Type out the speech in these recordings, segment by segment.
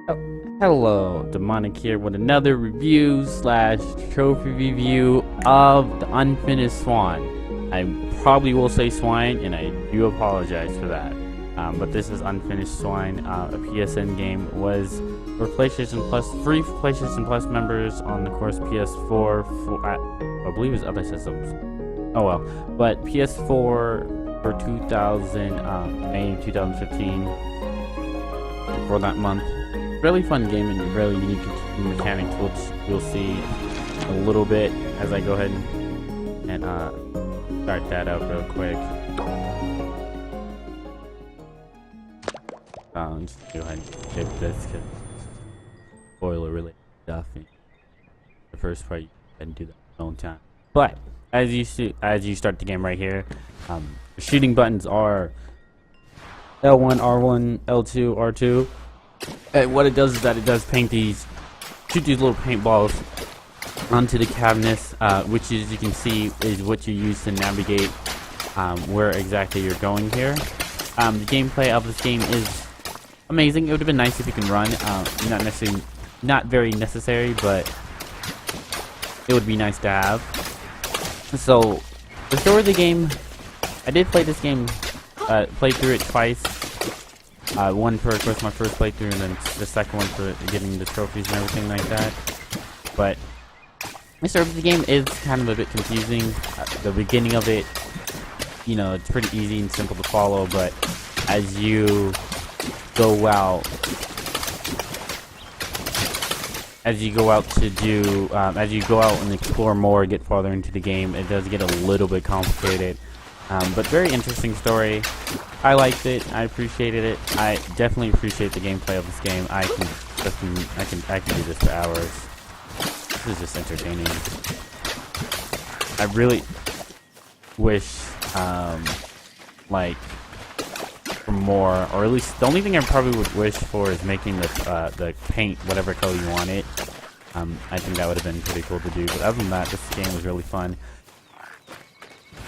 Oh, hello, Demonic here with another review slash trophy review of the unfinished Swan. I probably will say Swan, and I do apologize for that. But this is unfinished Swan. A PSN game was for PlayStation Plus, free for PlayStation Plus members on the course PS4. I believe it's other systems. Oh well, but PS4 for 2000 May 2015 for that month. Really fun game and really unique mechanics, which you'll see a little bit as I go ahead and start that out real quick. Just go ahead and skip this because spoiler related stuff. The first part you can do that in your own time. But as you start the game right here, the shooting buttons are L1, R1, L2, R2. And what it does is that it does shoot these little paintballs onto the cabinets, which as you can see is what you use to navigate where exactly you're going here. The gameplay of this game is amazing. It would have been nice if you can run. Not very necessary, but it would be nice to have. So the story of the game, I did play this game, played through it twice. One for, of course, my first playthrough, and then the second one for getting the trophies and everything like that. But the story of the game is kind of a bit confusing. The beginning of it, you know, it's pretty easy and simple to follow, but as you go out and explore more, get farther into the game, it does get a little bit complicated. But very interesting story. I liked it. I appreciated it. I definitely appreciate the gameplay of this game. I can do this for hours. This is just entertaining. I really wish, like, for more, or at least the only thing I probably would wish for is making the paint whatever color you want it. I think that would have been pretty cool to do. But other than that, this game was really fun.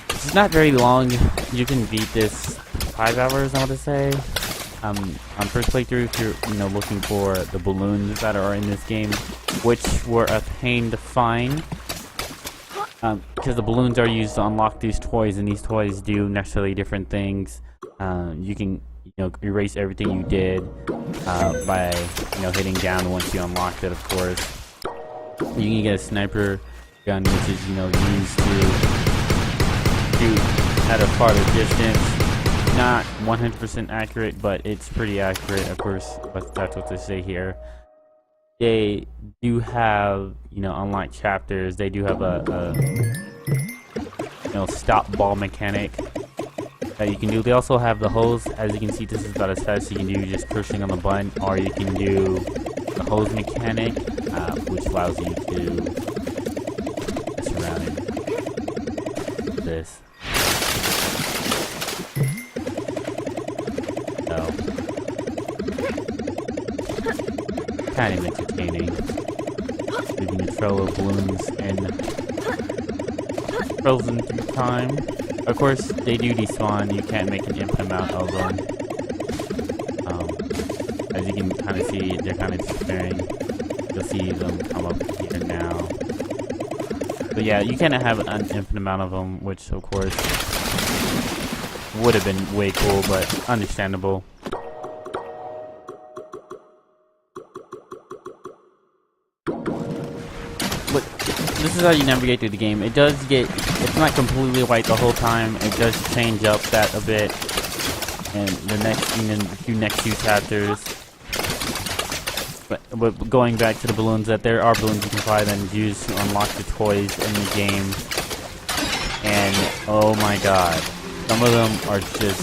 It's not very long. You can beat this 5 hours, I want to say. On first playthrough, if you're looking for the balloons that are in this game, which were a pain to find, because the balloons are used to unlock these toys, and these toys do necessarily different things. You can erase everything you did by hitting down once you unlocked it. Of course, you can get a sniper gun, which is used to shoot at a farther distance. Not 100% accurate, but it's pretty accurate. Of course, that's what they say here. They do have, unlocked chapters. They do have a stop ball mechanic that you can do. They also have the hose. As you can see, this is about as fast as you can do just pushing on the button, or you can do the hose mechanic, which allows you to mess around and this. So, kind of entertaining. You can control the balloons and frozen through time. Of course, they do despawn. You can't make an infinite amount of them. As you can kind of see, they're kind of disappearing. You'll see them come up here now. But yeah, you can't have an infinite amount of them, which of course would have been way cool, but understandable. But this is how you navigate through the game. It does it's not completely white the whole time. It does change up that a bit, and the next few chapters. But going back to the balloons, that there are balloons you can fly and use to unlock the toys in the game. And oh my god, some of them are just,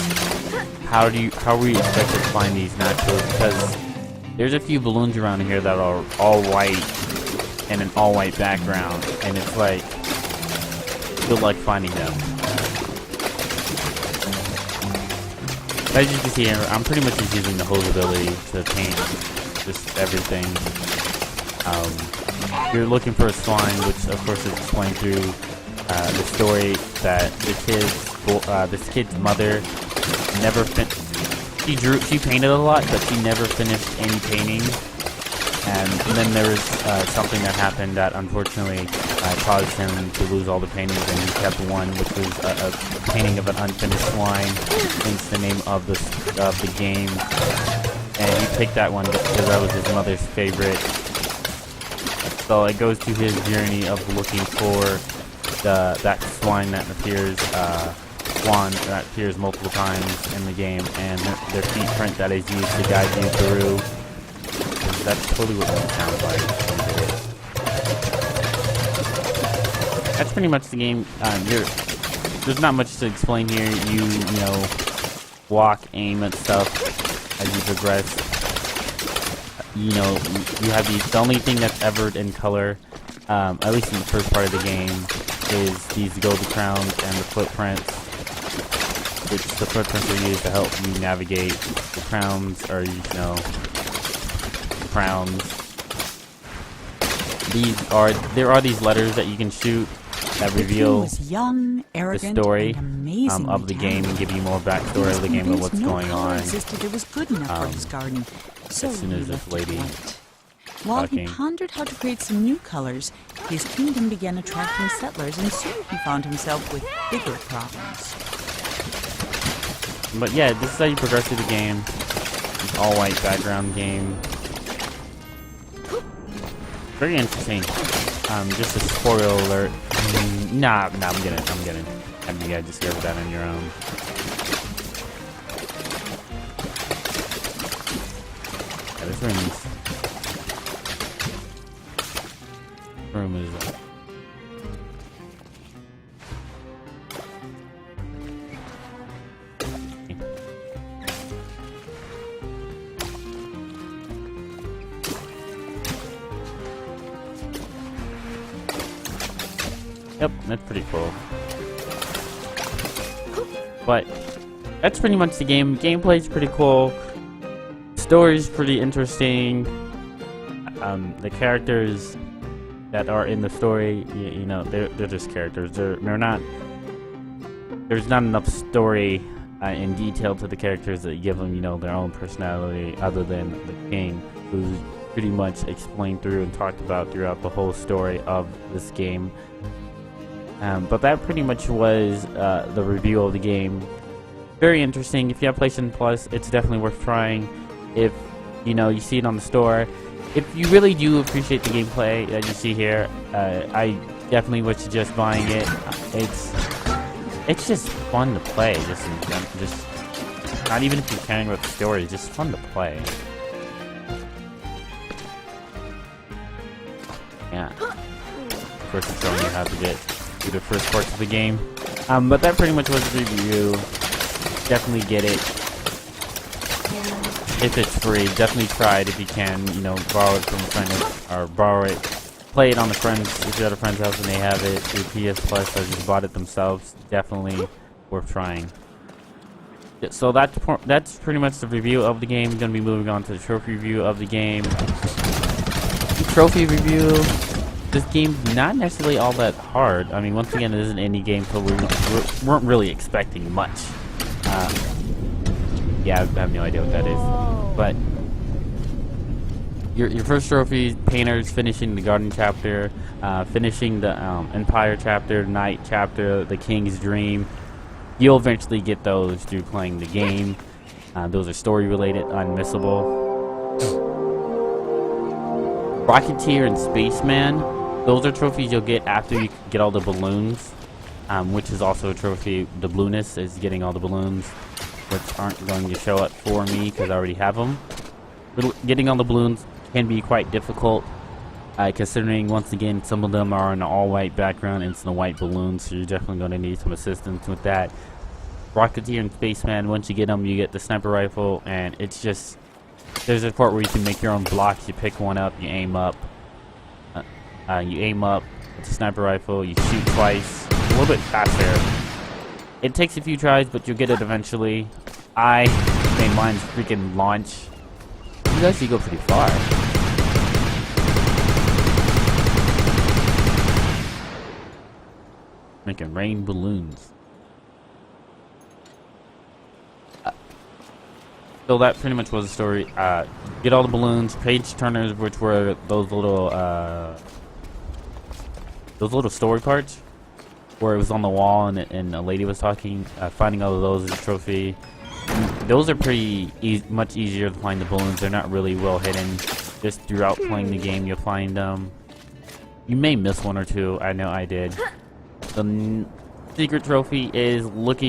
how are we expected to find these naturally? Because there's a few balloons around here that are all white and an all white background, and it's like good luck finding them. As you can see here, I'm pretty much just using the hose ability to paint just everything. You're looking for a Swan, which of course is explained through the story that this kid's mother never she painted a lot, but she never finished any painting. And then there was something that happened that unfortunately caused him to lose all the paintings, and he kept one, which was a painting of an unfinished Swan, hence the name of the game. And he picked that one because that was his mother's favorite. So it goes to his journey of looking for that Swan that appears multiple times in the game, and their feet print that is used to guide you through. That's totally what it sounds like. That's pretty much the game. There's not much to explain here. You know, walk, aim at stuff as you progress. You know, you have the only thing that's ever in color, at least in the first part of the game, is these golden crowns and the footprints, which the footprints are used to help you navigate. The crowns are, you know, crowns. There are these letters that you can shoot that reveal young, arrogant, the story and of the game and give you more backstory of the game and what's going on. It was good enough for his garden, so as soon as this lady while talking. he pondered how to create some new colors, his kingdom began attracting settlers, and soon he found himself with bigger problems. But yeah, this is how you progress through the game. It's all white background game. Very interesting. Just a spoiler alert. Nah, I'm gonna have you guys discover that on your own. Yeah, this room is Yep, that's pretty cool. But that's pretty much the game. Gameplay's pretty cool. Story's pretty interesting. The characters that are in the story, you know, they're just characters. They're not. There's not enough story in detail to the characters that give them, you know, their own personality, other than the king, who's pretty much explained through and talked about throughout the whole story of this game. But that pretty much was the review of the game. Very interesting. If you have PlayStation Plus, it's definitely worth trying. If you know, you see it on the store. If you really do appreciate the gameplay that you see here, I definitely would suggest buying it. It's just fun to play. Just not even if you're caring about the story, it's just fun to play. Yeah. Of course, it's showing you how to get through the first parts of the game. But that pretty much was the review. Definitely get it. If it's free, definitely try it if you can. You know, borrow it from a friend or borrow it. Play it on the friends, if you're at a friend's house and they have it through PS Plus or just bought it themselves. Definitely worth trying. So that's pretty much the review of the game. I'm going to be moving on to the trophy review of the game. Trophy review. This game's not necessarily all that hard. I mean, once again, it is an indie game, so we weren't really expecting much. Yeah, I have no idea what that is. But your first trophy, painters, finishing the garden chapter, finishing the Empire chapter, Knight chapter, the King's Dream. You'll eventually get those through playing the game. Those are story related, unmissable. Rocketeer and Spaceman. Those are trophies you'll get after you get all the balloons, which is also a trophy. The blueness is getting all the balloons, which aren't going to show up for me because I already have them. Getting all the balloons can be quite difficult, considering, once again, some of them are in an all-white background and it's in a white balloon, so you're definitely going to need some assistance with that. Rocketeer and Spaceman, once you get them, you get the sniper rifle, and it's just... There's a part where you can make your own blocks. You pick one up, you aim up. With the sniper rifle, you shoot twice. A little bit faster. It takes a few tries, but you'll get it eventually. I made mine's freaking launch. You actually go pretty far. Making rain balloons. So that pretty much was the story. Get all the balloons, page turners, which were those little story parts where it was on the wall and a lady was talking. Finding all of those is a trophy. Those are pretty much easier to find the balloons. They're not really well hidden. Just throughout playing the game, you'll find them. You may miss one or two. I know I did. The secret trophy is look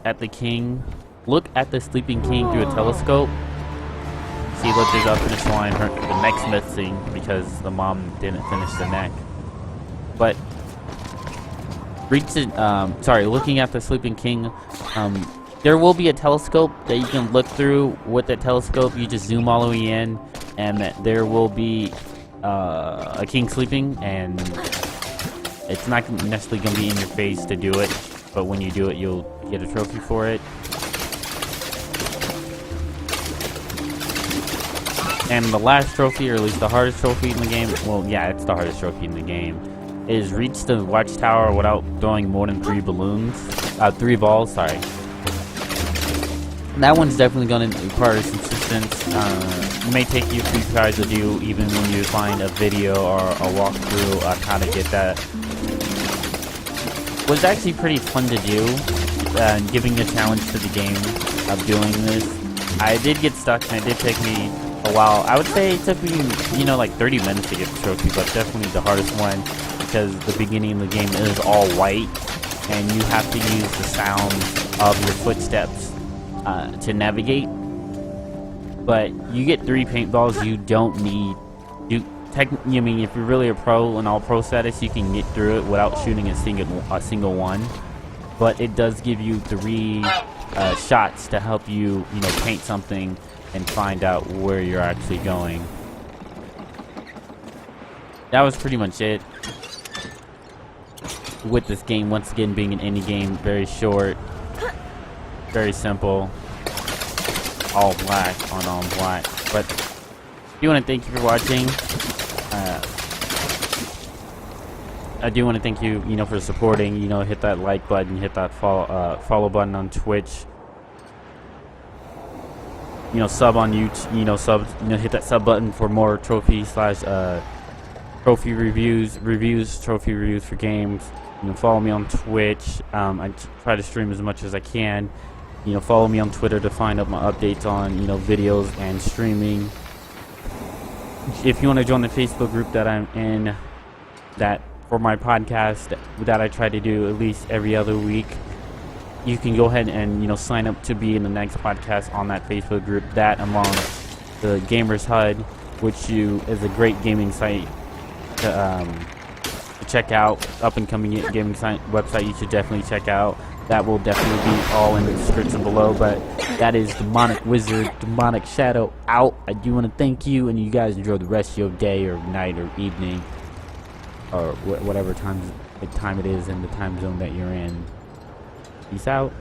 at the king. Look at the sleeping king through a telescope. See, look, there's unfinished line. The neck's missing because the mom didn't finish the neck. But looking at the sleeping king, there will be a telescope that you can look through. With the telescope, you just zoom all the way in, and there will be a king sleeping, and it's not necessarily going to be in your face to do it, but when you do it, you'll get a trophy for it. And the last trophy, or at least the hardest trophy in the game, well, yeah, it's the hardest trophy in the game, is reach the watchtower without throwing more than 3 balls, sorry. That one's definitely going to require some assistance. It may take you a few tries to do, even when you find a video or a walkthrough on how to get that. It was actually pretty fun to do, giving the challenge to the game of doing this. I did get stuck, and it did take me a while. I would say it took me, like 30 minutes to get the trophy, but definitely the hardest one, because the beginning of the game is all white, and you have to use the sounds of your footsteps to navigate. But you get 3 paintballs. You don't need if you're really a pro and all pro status, you can get through it without shooting a single one. But it does give you 3 shots to help you, paint something and find out where you're actually going. That was pretty much it with this game. Once again, being an indie game, very short, very simple, all black on all black. But I do want to thank you for watching. I do want to thank you, for supporting. Hit that like button, hit that follow button on Twitch. Sub on YouTube. Hit that sub button for more trophy reviews for games. Follow me on Twitch. I try to stream as much as I can. Follow me on Twitter to find out my updates on videos and streaming. If you want to join the Facebook group that I'm in, that for my podcast that I try to do at least every other week, you can go ahead and sign up to be in the next podcast on that Facebook group. That among the Gamers HUD, which is a great gaming site to check out, up and coming gaming site website you should definitely check out. That will definitely be all in the description below. But that is Demonic Wizard, ADemonicShadow out. I do want to thank you, and you guys enjoy the rest of your day or night or evening or whatever time it is in the time zone that you're in. Peace out.